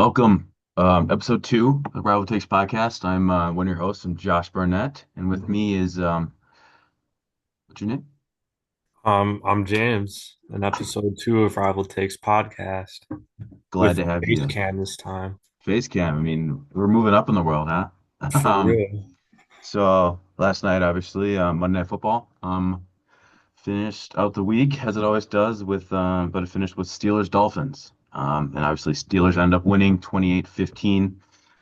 Welcome, episode two of the Rival Takes podcast. I'm one of your hosts. I'm Josh Barnett, and with me is what's your name? I'm James, in episode 2 of Rival Takes podcast Glad with to have face you. cam this time. Face cam. I mean, we're moving up in the world, huh? For real. So last night, obviously, Monday Night Football, finished out the week as it always does but it finished with Steelers Dolphins. And obviously, Steelers end up winning 28-15.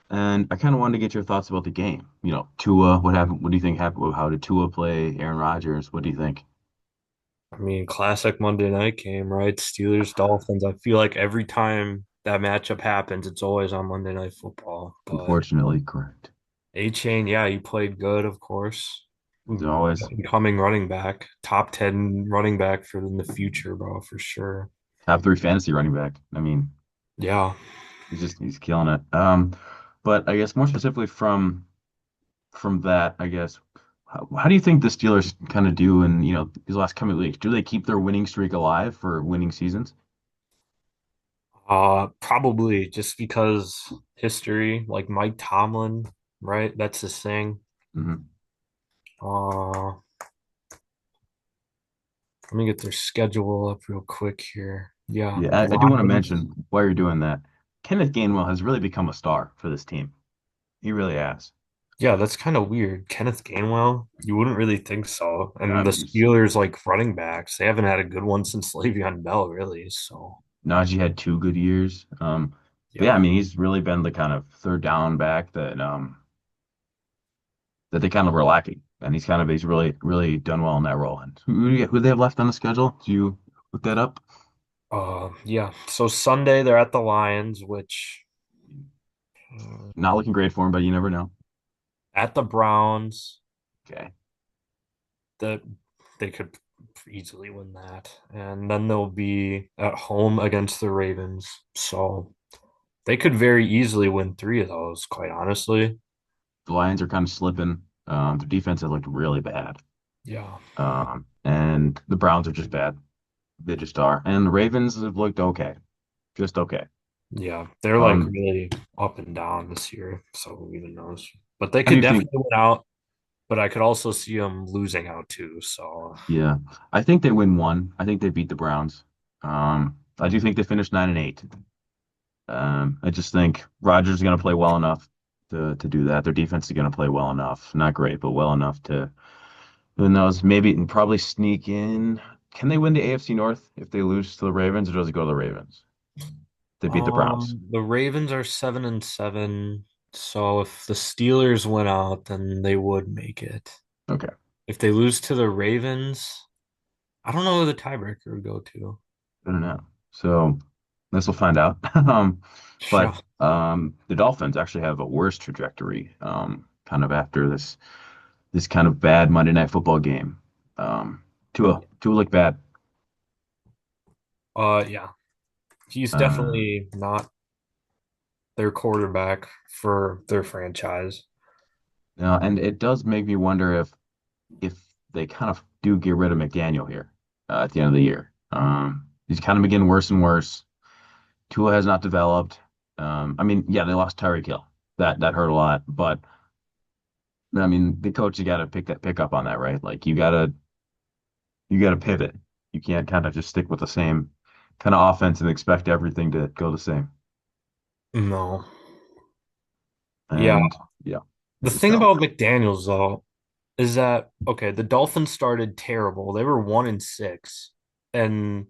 And I kind of wanted to get your thoughts about the game. Tua, what happened? What do you think happened? How did Tua play? Aaron Rodgers, what do you think? I mean, classic Monday night game, right? Steelers, Dolphins. I feel like every time that matchup happens, it's always on Monday Night Football. But Unfortunately, correct. A-Chain, yeah, he played good, of course. As always, Incoming running back, top 10 running back for in the future, bro, for sure. top three fantasy running back. I mean, Yeah. he's killing it. But I guess more specifically from that, I guess, how do you think the Steelers kind of do in these last coming weeks? Do they keep their winning streak alive for winning seasons? Probably just because history, like Mike Tomlin, right? That's his thing. Hmm. Uh, Let me get their schedule up real quick here. Yeah, Yeah, I do want to Lions. mention while you're doing that, Kenneth Gainwell has really become a star for this team. He really has. Yeah, that's kind of weird. Kenneth Gainwell, you wouldn't really think so. I And the mean, Steelers, like running backs, they haven't had a good one since Le'Veon Bell, really. So, Najee had two good years. But yeah, I yeah. mean, he's really been the kind of third down back that they kind of were lacking, and he's really done well in that role. And who do they have left on the schedule? Do you look that up? Yeah. So Sunday they're at the Lions, which Not looking great for him, but you never know. at the Browns. Okay. That they could easily win that. And then they'll be at home against the Ravens. So they could very easily win three of those, quite honestly. The Lions are kind of slipping. Their defense has looked really bad. Yeah. And the Browns are just bad. They just are. And the Ravens have looked okay, just okay. Yeah. They're like Um, really up and down this year. So who even knows? But they how do could you think? definitely win out. But I could also see them losing out too. So Yeah, I think they win one. I think they beat the Browns. I do think they finished 9-8. I just think Rodgers is going to play well enough to do that. Their defense is going to play well enough, not great, but well enough to, who knows, maybe and probably sneak in. Can they win the AFC North if they lose to the Ravens, or does it go to the Ravens? They beat the Browns. the Ravens are 7-7. So if the Steelers win out, then they would make it. Okay, If they lose to the Ravens, I don't know who the tiebreaker would go to. I don't know. So this will find out. But Yeah. the Dolphins actually have a worse trajectory, kind of after this kind of bad Monday Night Football game. Tua looked bad. Yeah. He's Uh, definitely not their quarterback for their franchise. and it does make me wonder if they kind of do get rid of McDaniel here at the end of the year. He's kind of been getting worse and worse. Tua has not developed. I mean, yeah, they lost Tyreek Hill. That hurt a lot, but I mean, the coach, you got to pick up on that, right? Like you got to pivot. You can't kind of just stick with the same kind of offense and expect everything to go the same. No. Yeah. And yeah, The thing so about McDaniels, though, is that, okay, the Dolphins started terrible. They were 1-6. And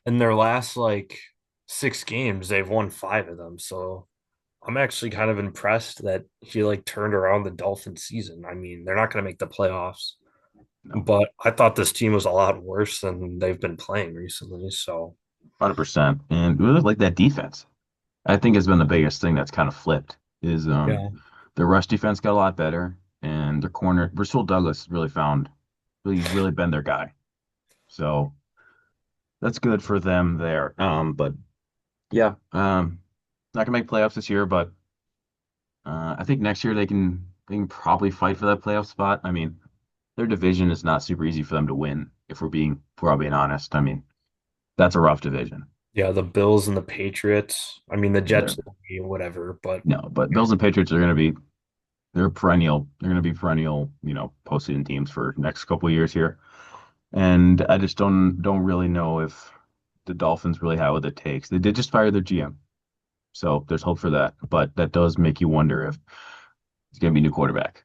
in their last, like, 6 games, they've won five of them. So I'm actually kind of impressed that he, like, turned around the Dolphin season. I mean, they're not going to make the playoffs. no, But I thought this team was a lot worse than they've been playing recently. So 100%. And really like that defense. I think has been the biggest thing that's kind of flipped is yeah. their rush defense got a lot better and their corner Rasul Douglas really found he's really been their guy. So that's good for them there. But yeah, not gonna make playoffs this year, but I think next year they can probably fight for that playoff spot. I mean, their division is not super easy for them to win if we're all being honest. I mean, that's a rough division. Yeah, the Bills and the Patriots. I mean, the They're Jets will be whatever, but no, but Bills and Patriots are going to be they're perennial. They're going to be perennial, postseason teams for next couple of years here. And I just don't really know if the Dolphins really have what it takes. They did just fire their GM, so there's hope for that. But that does make you wonder if it's going to be a new quarterback.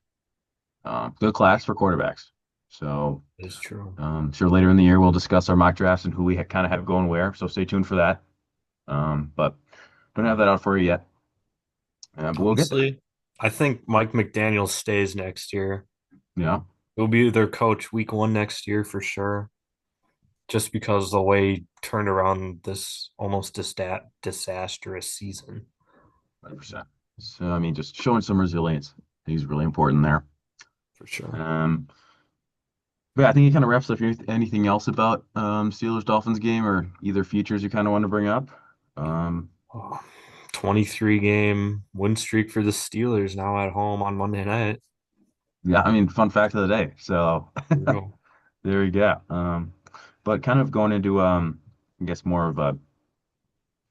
Good class for quarterbacks. So it's true. sure later in the year we'll discuss our mock drafts and who we kind of have going where. So stay tuned for that. But don't have that out for you yet. But we'll get there. Honestly, I think Mike McDaniel stays next year. You know. He'll be their coach week 1 next year for sure. Just because the way he turned around this almost disastrous season. 100%. So, I mean, just showing some resilience. He's really important there. For sure. Um, but yeah, I think it kind of wraps up. Anything else about Steelers Dolphins game or either features you kind of want to bring up? Um, Oh, 23 game win streak for the Steelers now at home on Monday night. yeah, I mean, fun fact of the day. So True. there you go. But kind of going into I guess more of a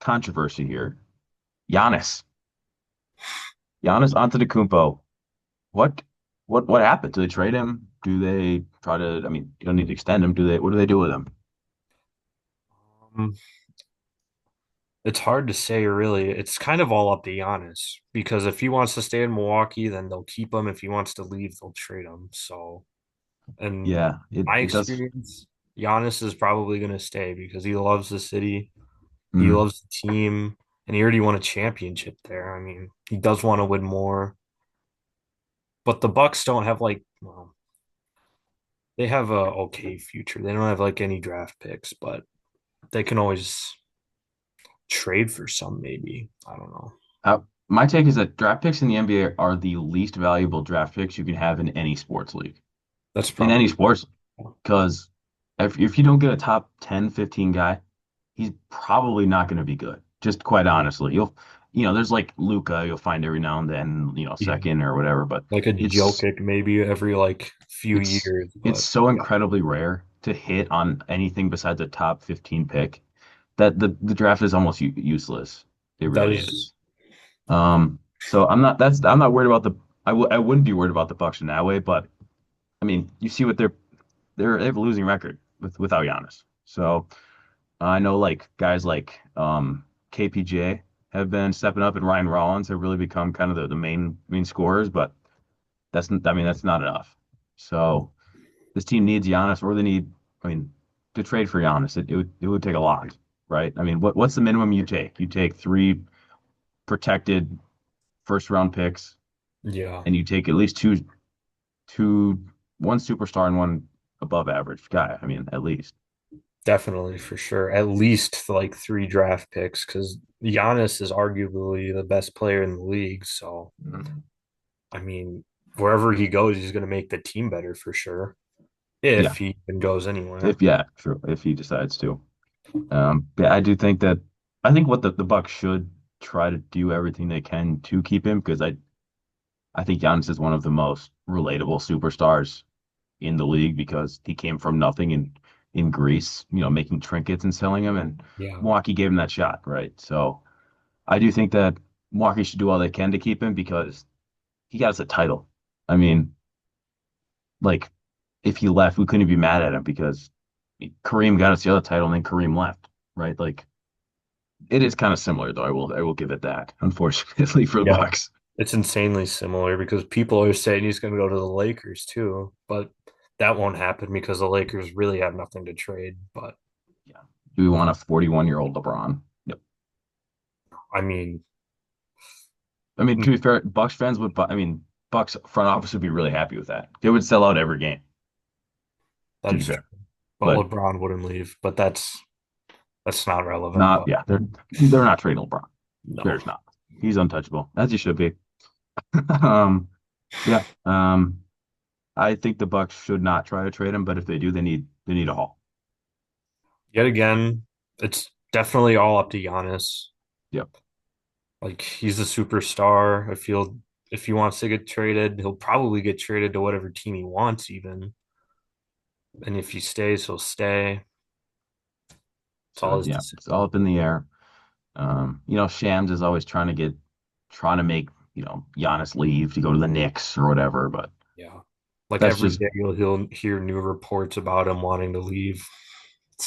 controversy here. Giannis, Giannis Antetokounmpo. What what happened? Do they trade him? Do they try to? I mean, you don't need to extend him. Do they? What do they do with him? Um, it's hard to say, really. It's kind of all up to Giannis because if he wants to stay in Milwaukee, then they'll keep him. If he wants to leave, they'll trade him. So, and Yeah, it my it does. experience, Giannis is probably going to stay because he loves the city, he Mm, loves the team, and he already won a championship there. I mean, he does want to win more, but the Bucks don't have well, they have a okay future. They don't have any draft picks, but they can always trade for some, maybe. I don't know. my take is that draft picks in the NBA are the least valuable draft picks you can have in any sports league. That's In any probably sports, because if you don't get a top 10, 15 guy, he's probably not going to be good. Just quite honestly, there's like Luca, you'll find every now and then, yeah, second or whatever, but like a it's Jokic maybe every few it's years, it's but so yeah, incredibly rare to hit on anything besides a top 15 pick that the draft is almost useless. It that really is is. So I'm not worried about I wouldn't be worried about the Bucks in that way, but I mean, you see what they have a losing record without Giannis. So I know like guys like KPJ have been stepping up and Ryan Rollins have really become kind of the main scorers, but I mean that's not enough. So this team needs Giannis or they need I mean to trade for Giannis it would take a lot, right? I mean what's the minimum you take? You take three protected first round picks yeah, and you take at least two one superstar and one above average guy. I mean at least. definitely for sure. At least 3 draft picks because Giannis is arguably the best player in the league. So Mhm. I mean, wherever he goes, he's going to make the team better for sure. Yeah. If he even goes anywhere. If yeah, true. If he decides to. Yeah, I do think that I think what the Bucks should try to do everything they can to keep him because I think Giannis is one of the most relatable superstars in the league because he came from nothing in Greece, making trinkets and selling them, and Yeah, Milwaukee gave him that shot, right? So I do think that Milwaukee should do all they can to keep him because he got us a title. I mean, like if he left, we couldn't be mad at him because Kareem got us the other title and then Kareem left, right? Like it is kind of similar though. I will give it that, unfortunately for the yeah. Bucks. It's insanely similar because people are saying he's going to go to the Lakers too, but that won't happen because the Lakers really have nothing to trade. But Yeah. Do we want a 41-year-old LeBron? Yep. I mean, I mean, to be fair, Bucks fans would, I mean, Bucks front office would be really happy with that. They would sell out every game, to be that's fair. true. But But LeBron wouldn't leave. But that's not relevant. not, But yeah, they're not trading LeBron. no, There's not. He's untouchable, as he should be. Um, yeah. I think the Bucks should not try to trade him, but if they do, they need a haul. yet again, it's definitely all up to Giannis. Yep. He's a superstar. If he wants to get traded, he'll probably get traded to whatever team he wants, even. And if he stays, he'll stay. It's all So his yeah, it's all decision. up in the air. Shams is always trying to make, Giannis leave to go to the Knicks or whatever, but Yeah. Like that's every just day he'll hear new reports about him wanting to leave.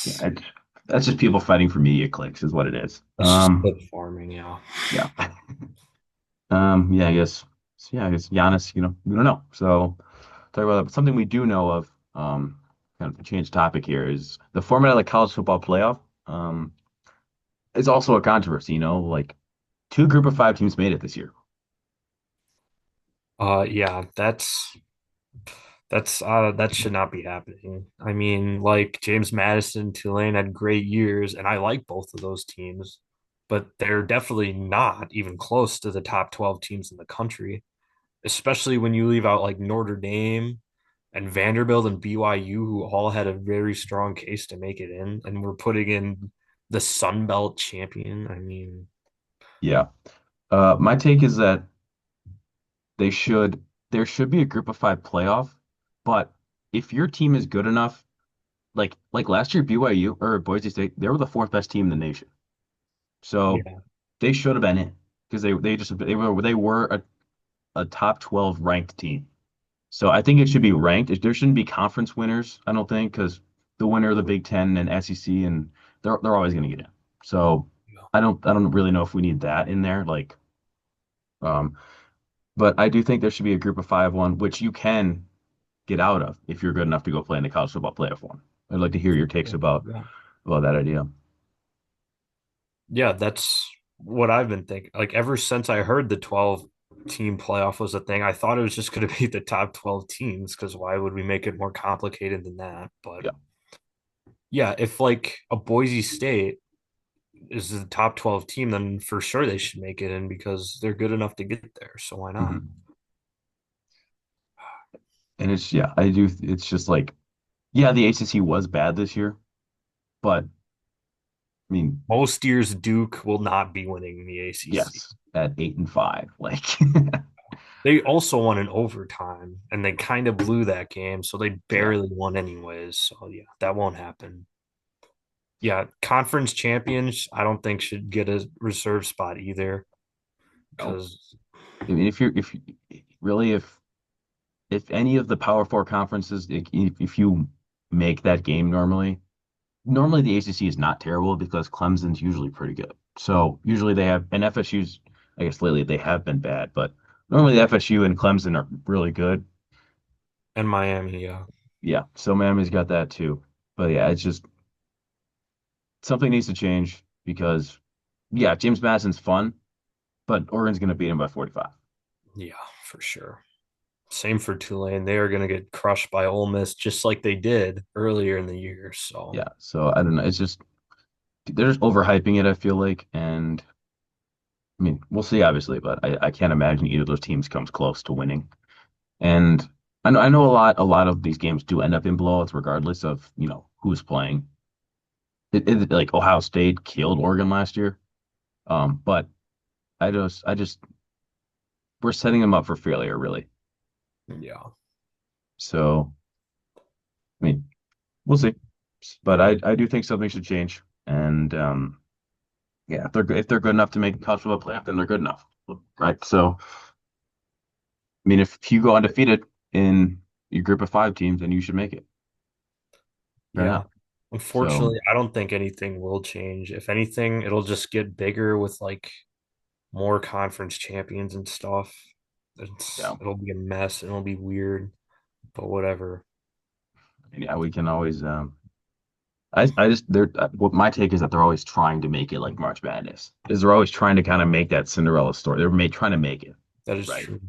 yeah, It's that's just people fighting for media clicks is what it is. it's just good farming, yeah. Yeah. I guess Giannis, we don't know. So talk about something we do know of, kind of to change topic here is the format of the college football playoff. Is also a controversy, like two group of five teams made it this year. Yeah, that should not be happening. I mean, like James Madison, Tulane had great years, and I like both of those teams, but they're definitely not even close to the top 12 teams in the country, especially when you leave out like Notre Dame and Vanderbilt and BYU, who all had a very strong case to make it in, and we're putting in the Sun Belt champion. I mean, Yeah. My take is that they should there should be a group of five playoff, but if your team is good enough, like last year BYU or Boise State, they were the fourth best team in the nation. So yeah, they should have been in because they were a top 12 ranked team. So I think it should be ranked. There shouldn't be conference winners, I don't think, because the winner of the Big Ten and SEC and they're always going to get in. So I don't really know if we need that in there. Um, but I do think there should be a group of five one, which you can get out of if you're good enough to go play in the college football playoff one. I'd like to hear your takes yeah. about that idea. Yeah, that's what I've been thinking. Like ever since I heard the 12 team playoff was a thing, I thought it was just going to be the top 12 teams because why would we make it more complicated than that? But Yeah. yeah, if like a Boise State is the top 12 team, then for sure they should make it in because they're good enough to get there. So why not? Hmm. And yeah, I do. It's just like, yeah, the ACC was bad this year, but I mean, Most years, Duke will not be winning the ACC. yes, at 8-5, like, They also won in overtime and they kind of blew that game. So they yeah, barely won anyways. So yeah, that won't happen. Yeah, conference champions, I don't think should get a reserve spot either no. because I mean, if any of the Power Four conferences, if you make that game normally the ACC is not terrible because Clemson's usually pretty good. So usually they have, and FSU's, I guess lately they have been bad, but normally FSU and Clemson are really good. and Miami, yeah. Yeah, so Miami's got that too. But yeah, it's just something needs to change because yeah, James Madison's fun, but Oregon's going to beat him by 45. Yeah, for sure. Same for Tulane. They are going to get crushed by Ole Miss just like they did earlier in the year. So, Yeah, so I don't know. It's just they're just overhyping it, I feel like, and I mean, we'll see obviously, but I can't imagine either of those teams comes close to winning. And I know a lot of these games do end up in blowouts regardless of, who's playing. Like Ohio State killed Oregon last year. But I just we're setting them up for failure, really. yeah. So, I mean, we'll see. But Yeah. I do think something should change. And yeah, if they're good enough to make the college football playoff, then they're good enough. Right. So, I mean, if you go undefeated in your group of five teams, then you should make it. Right Yeah. now. So, Unfortunately, I don't think anything will change. If anything, it'll just get bigger with like more conference champions and stuff. yeah. It'll be a mess. It'll be weird, but whatever. Yeah, we can always I just they're what my take is that they're always trying to make it like March Madness. Is they're always trying to kind of make that Cinderella story. Trying to make it, That is right? true.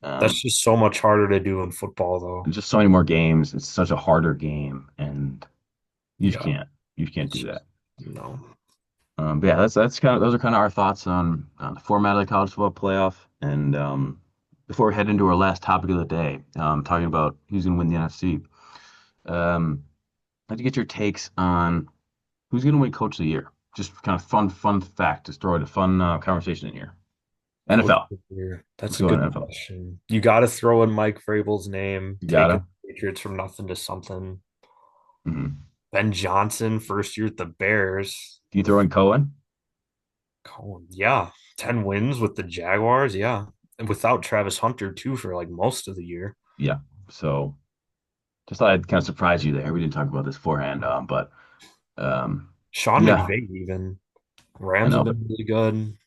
That's Um just so much harder to do in football, though. and just so many more games. It's such a harder game and you just Yeah, can't you can't it's do just that. no. But yeah, that's kind of those are kind of our thoughts on the format of the college football playoff. And before we head into our last topic of the day, talking about who's going to win the NFC, I'd like to get your takes on who's going to win Coach of the Year. Just kind of fun fact. Just throw it a fun conversation in here. Coach NFL. of the year. Let's That's a go in good NFL. question. You got to throw in Mike Vrabel's name, You taking gotta. the Patriots from nothing to something. Mhm. Ben Johnson, first year at the Bears. Do you throw in Cohen? Cohen, yeah, 10 wins with the Jaguars, yeah. And without Travis Hunter too for like most of the year. Yeah. So just thought I'd kind of surprise you there. We didn't talk about this beforehand, but um, Sean yeah, McVay even. I Rams have know. But been really good.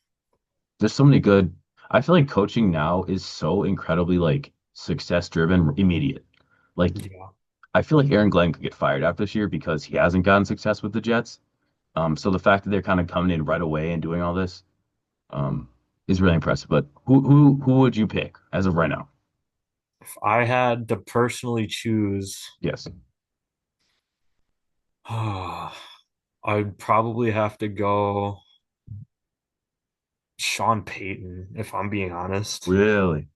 there's so many good. I feel like coaching now is so incredibly like success driven, immediate. Like Yeah. I feel like Aaron Glenn could get fired after this year because he hasn't gotten success with the Jets. So the fact that they're kind of coming in right away and doing all this um, is really impressive. But who would you pick as of right now? If I had to personally choose, Yes. I'd probably have to go Sean Payton, if I'm being honest. Really?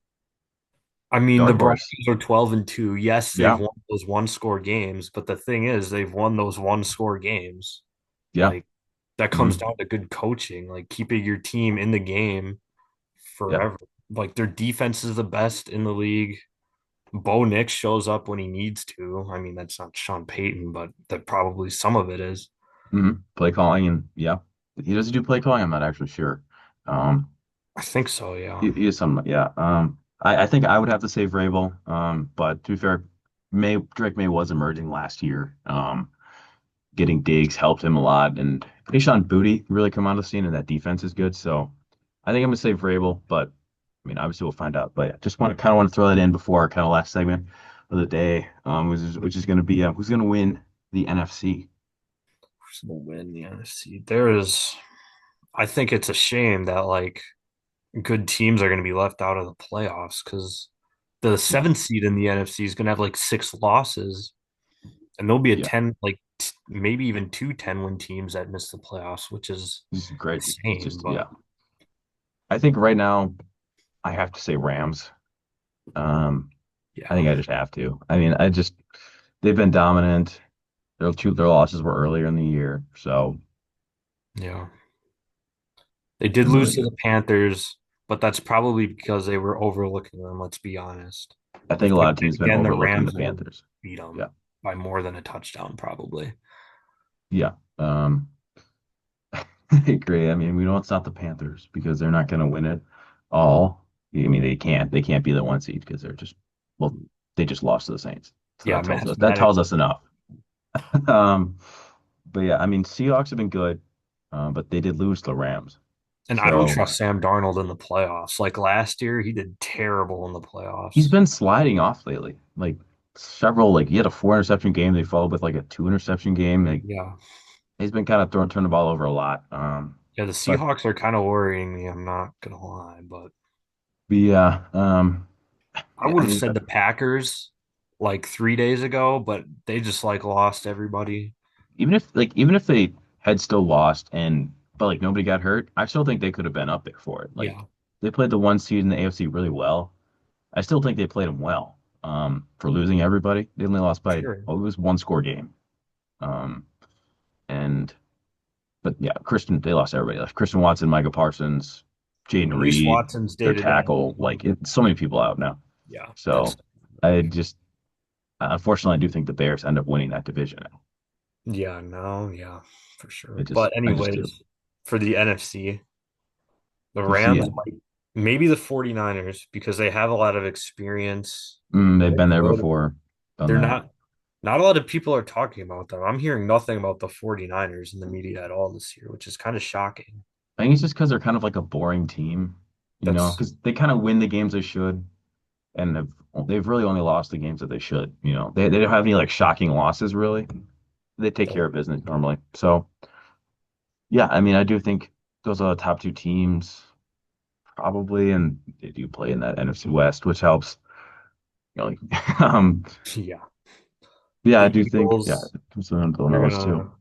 I mean, the Dark Broncos horse. are 12-2. Yes, they've Yeah. won those one score games, but the thing is, they've won those one score games. Yeah. Like, that comes Hmm. down to good coaching, like keeping your team in the game Yeah. forever. Like, their defense is the best in the league. Bo Nix shows up when he needs to. I mean, that's not Sean Payton, but that probably some of it is. Hmm. Play calling and yeah. He doesn't do play calling. I'm not actually sure. Um, I think so, yeah. he is some, yeah. I think I would have to say Vrabel. But to be fair, Drake May was emerging last year. Getting digs helped him a lot, and Payshawn Booty really come onto the scene, and that defense is good. So I think I'm gonna say Vrabel, but I mean, obviously we'll find out. But yeah, just want to throw that in before our kind of last segment of the day, which is going to be who's going to win the NFC. Who's gonna win the NFC? There is, I think it's a shame that like good teams are going to be left out of the playoffs because the Yeah, seventh seed in the NFC is going to have like six losses, and there'll be a yeah, 10, like maybe even two 10-win teams that miss the playoffs, which is this is great. It's insane. just But yeah, I think right now I have to say Rams. Um, I yeah, think I just have to. I mean, they've been dominant. Their losses were earlier in the year, so yeah, they did been really lose to good. the Panthers, but that's probably because they were overlooking them. Let's be honest. I think If a they lot of win teams have been again, the overlooking the Rams will Panthers. beat them Yeah, by more than a touchdown, probably. yeah. I agree. I mean, we know it's not the Panthers because they're not going to win it all. I mean, they can't be the one seed because well, they just lost to the Saints. So Yeah, that tells us mathematically. enough. Um, but yeah, I mean, Seahawks have been good, but they did lose to the Rams. And I don't So trust Sam Darnold in the playoffs. Like last year, he did terrible in the he's playoffs. been sliding off lately. Like several, like he had a 4 interception game. They followed with like a 2 interception game. Like Yeah. he's been kind of turning the ball over a lot. Yeah, the But Seahawks are kind of worrying me. I'm not gonna lie, but yeah, I I would have mean, said the Packers like 3 days ago, but they just like lost everybody. even if they had still lost but like nobody got hurt, I still think they could have been up there for it. Like Yeah, they played the one seed in the AFC really well. I still think they played them well. For losing everybody, they only lost by sure. it was one score game. Um, and but yeah, they lost everybody. Like Christian Watson, Micah Parsons, Jaden Reese Reed, Watson's day their to day. tackle. Like so many people out now. Yeah, that's So I just unfortunately I do think the Bears end up winning that division. yeah, no, yeah, for I sure. just But I just do. anyways, for the NFC, the Yeah. Rams might maybe the 49ers because they have a lot of experience. They've They're been there good. before, done They're that. not a lot of people are talking about them. I'm hearing nothing about the 49ers in the media at all this year, which is kind of shocking. I think it's just because they're kind of like a boring team, That's because they kind of win the games they should, and they've really only lost the games that they should. They don't have any like shocking losses really. They take that, care of business normally. So yeah, I mean, I do think those are the top two teams probably, and they do play in that NFC West, which helps. Like, yeah. yeah, I The do think yeah, it comes down to are those two. gonna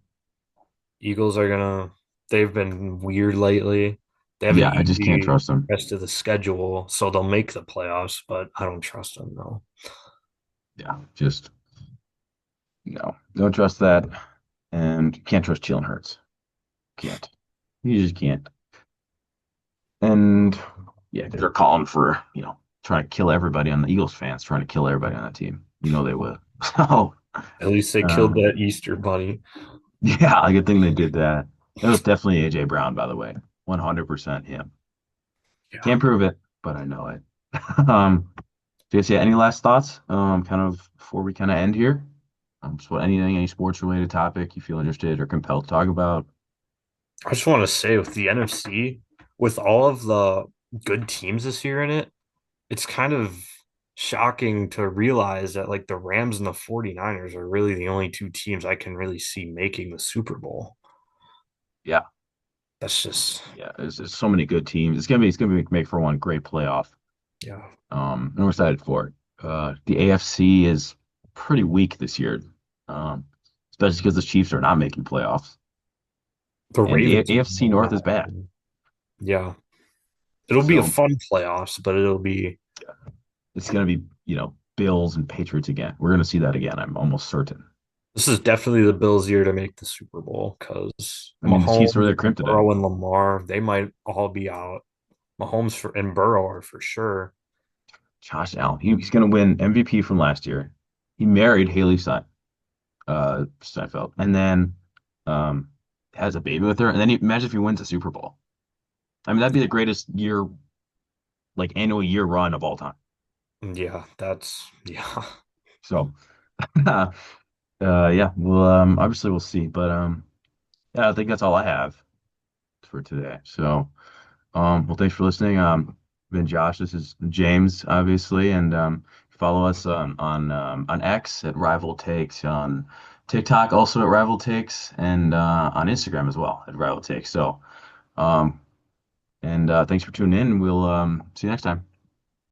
Eagles are gonna they've been weird lately. They have an Yeah, I just can't easy trust them. rest of the schedule, so they'll make the playoffs, but I don't trust them though. Yeah, just no, don't trust that. And you can't trust Jalen Hurts. Can't. You just can't. And yeah, they're calling for, trying to kill everybody on the Eagles fans, trying to kill everybody on that team. They will. So, At least they killed Um, that Easter bunny. yeah, good thing they did that. That was definitely AJ Brown, by the way. 100% him. Yeah. Can't prove it, but I know it. Just, yeah, any last thoughts? Kind of before we kind of end here? So anything, any sports related topic you feel interested or compelled to talk about? I just want to say with the NFC, with all of the good teams this year in it, it's kind of shocking to realize that like the Rams and the 49ers are really the only two teams I can really see making the Super Bowl. Yeah, That's just yeah. There's so many good teams. It's gonna be make for one great playoff. yeah. And we're excited for it. The AFC is pretty weak this year, um, especially because the Chiefs are not making playoffs, The and the Ravens AFC might North not is bad. happen. Yeah. It'll be a So fun playoffs, but it'll be it's gonna be, Bills and Patriots again. We're gonna see that again. I'm almost certain. this is definitely the Bills' year to make the Super Bowl because I mean, the Chiefs are Mahomes their and kryptonite. Burrow and Lamar, they might all be out. Mahomes for and Burrow are for sure. Josh Allen, he's gonna win MVP from last year. He married Haley Steinfeld, and then um, has a baby with her. And then imagine if he wins a Super Bowl. I mean, that'd be the greatest year, like annual year run of all time. Yeah, that's yeah. So, yeah, well, obviously we'll see, but yeah, I think that's all I have for today. So, well, thanks for listening. Been Josh. This is James, obviously, and follow us on X at Rival Takes, on TikTok also at Rival Takes, and on Instagram as well at Rival Takes. So, um, and thanks for tuning in. We'll see you next time.